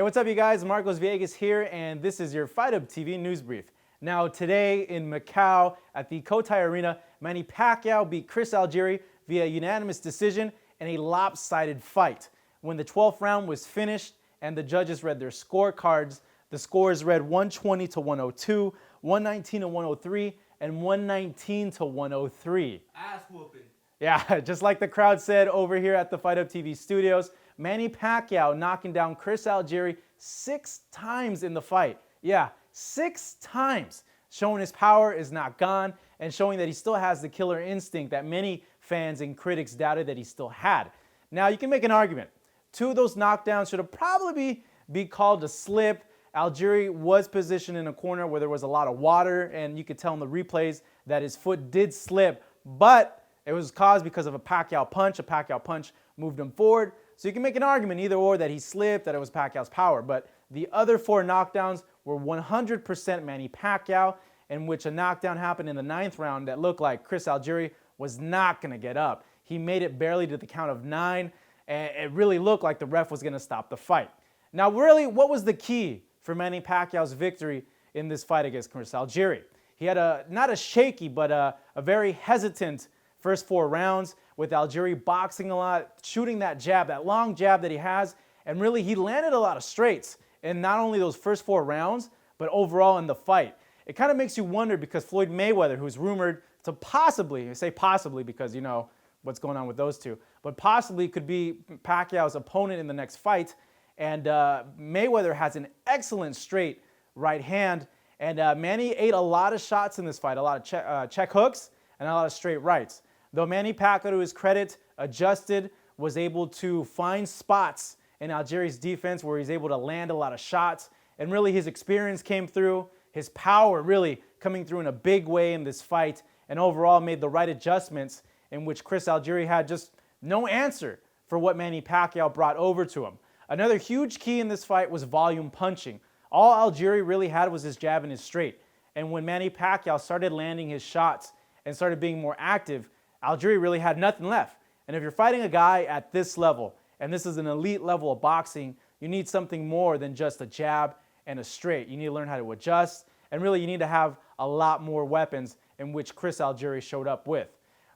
Hey, what's up, you guys? Marcos Villegas here, and this is your Fight Up TV news brief. Now, today in Macau at the Cotai Arena, Manny Pacquiao beat Chris Algieri via unanimous decision in a lopsided fight. When the 12th round was finished and the judges read their scorecards, the scores read 120 to 102, 119 to 103, and 119 to 103. Ass whooping. Yeah, just like the crowd said over here at the Fight Up TV studios, Manny Pacquiao knocking down Chris Algieri 6 times in the fight. Yeah, 6 times. Showing his power is not gone and showing that he still has the killer instinct that many fans and critics doubted that he still had. Now, you can make an argument. 2 of those knockdowns should have probably be called a slip. Algieri was positioned in a corner where there was a lot of water, and you could tell in the replays that his foot did slip, but it was caused because of a Pacquiao punch. A Pacquiao punch moved him forward. So you can make an argument either or that he slipped, that it was Pacquiao's power. But the other 4 knockdowns were 100% Manny Pacquiao, in which a knockdown happened in the 9th round that looked like Chris Algieri was not going to get up. He made it barely to the count of 9, and it really looked like the ref was going to stop the fight. Now, really, what was the key for Manny Pacquiao's victory in this fight against Chris Algieri? He had not a shaky, but a very hesitant first 4 rounds, with Algieri boxing a lot, shooting that jab, that long jab that he has, and really he landed a lot of straights in not only those first 4 rounds, but overall in the fight. It kind of makes you wonder because Floyd Mayweather, who's rumored to possibly, I say possibly because you know what's going on with those two, but possibly could be Pacquiao's opponent in the next fight, and Mayweather has an excellent straight right hand, and Manny ate a lot of shots in this fight, a lot of check hooks and a lot of straight rights. Though Manny Pacquiao, to his credit, adjusted, was able to find spots in Algieri's defense where he's able to land a lot of shots. And really his experience came through, his power really coming through in a big way in this fight, and overall made the right adjustments in which Chris Algieri had just no answer for what Manny Pacquiao brought over to him. Another huge key in this fight was volume punching. All Algieri really had was his jab and his straight. And when Manny Pacquiao started landing his shots and started being more active, Algieri really had nothing left. And if you're fighting a guy at this level, and this is an elite level of boxing, you need something more than just a jab and a straight. You need to learn how to adjust, and really you need to have a lot more weapons, in which Chris Algieri showed up with.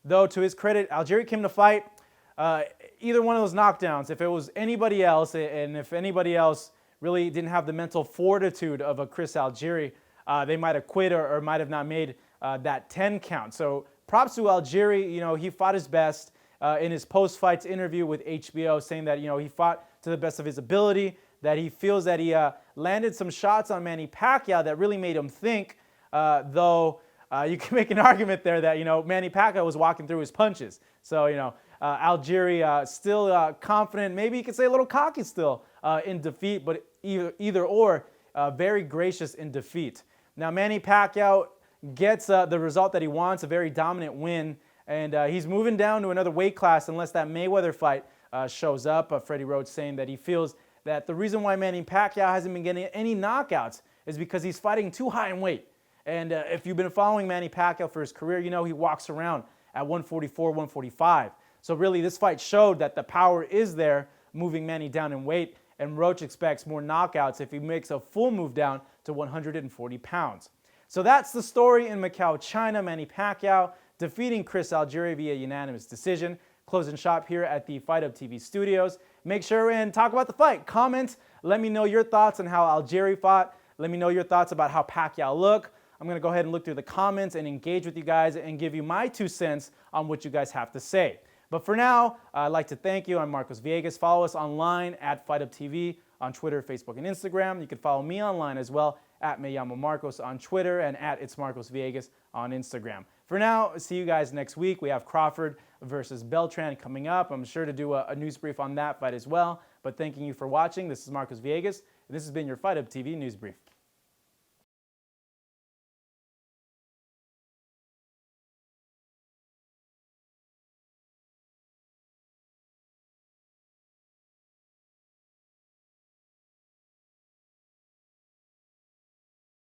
Though, to his credit, Algieri came to fight. Either one of those knockdowns, if it was anybody else, and if anybody else really didn't have the mental fortitude of a Chris Algieri, they might have quit or might have not made that 10 count. So props to Algieri. You know, he fought his best in his post-fight interview with HBO, saying that, you know, he fought to the best of his ability, that he feels that he landed some shots on Manny Pacquiao that really made him think, though you can make an argument there that, you know, Manny Pacquiao was walking through his punches. So, you know, Algieri still confident, maybe you could say a little cocky still in defeat, but either or, very gracious in defeat. Now, Manny Pacquiao gets the result that he wants, a very dominant win, and he's moving down to another weight class unless that Mayweather fight shows up. Freddie Rhodes saying that he feels that the reason why Manny Pacquiao hasn't been getting any knockouts is because he's fighting too high in weight. And if you've been following Manny Pacquiao for his career, you know he walks around at 144, 145. So really this fight showed that the power is there, moving Manny down in weight, and Roach expects more knockouts if he makes a full move down to 140 pounds. So that's the story in Macau, China. Manny Pacquiao defeating Chris Algieri via unanimous decision. Closing shop here at the Fight Up TV studios. Make sure and talk about the fight. Comment. Let me know your thoughts on how Algieri fought. Let me know your thoughts about how Pacquiao looked. I'm going to go ahead and look through the comments and engage with you guys and give you my 2 cents on what you guys have to say. But for now, I'd like to thank you. I'm Marcos Villegas. Follow us online at Fight Up TV on Twitter, Facebook, and Instagram. You can follow me online as well at Me Llamo Marcos on Twitter and at It's Marcos Villegas on Instagram. For now, see you guys next week. We have Crawford versus Beltran coming up. I'm sure to do a news brief on that fight as well. But thanking you for watching. This is Marcos Villegas. This has been your Fight Up TV news brief.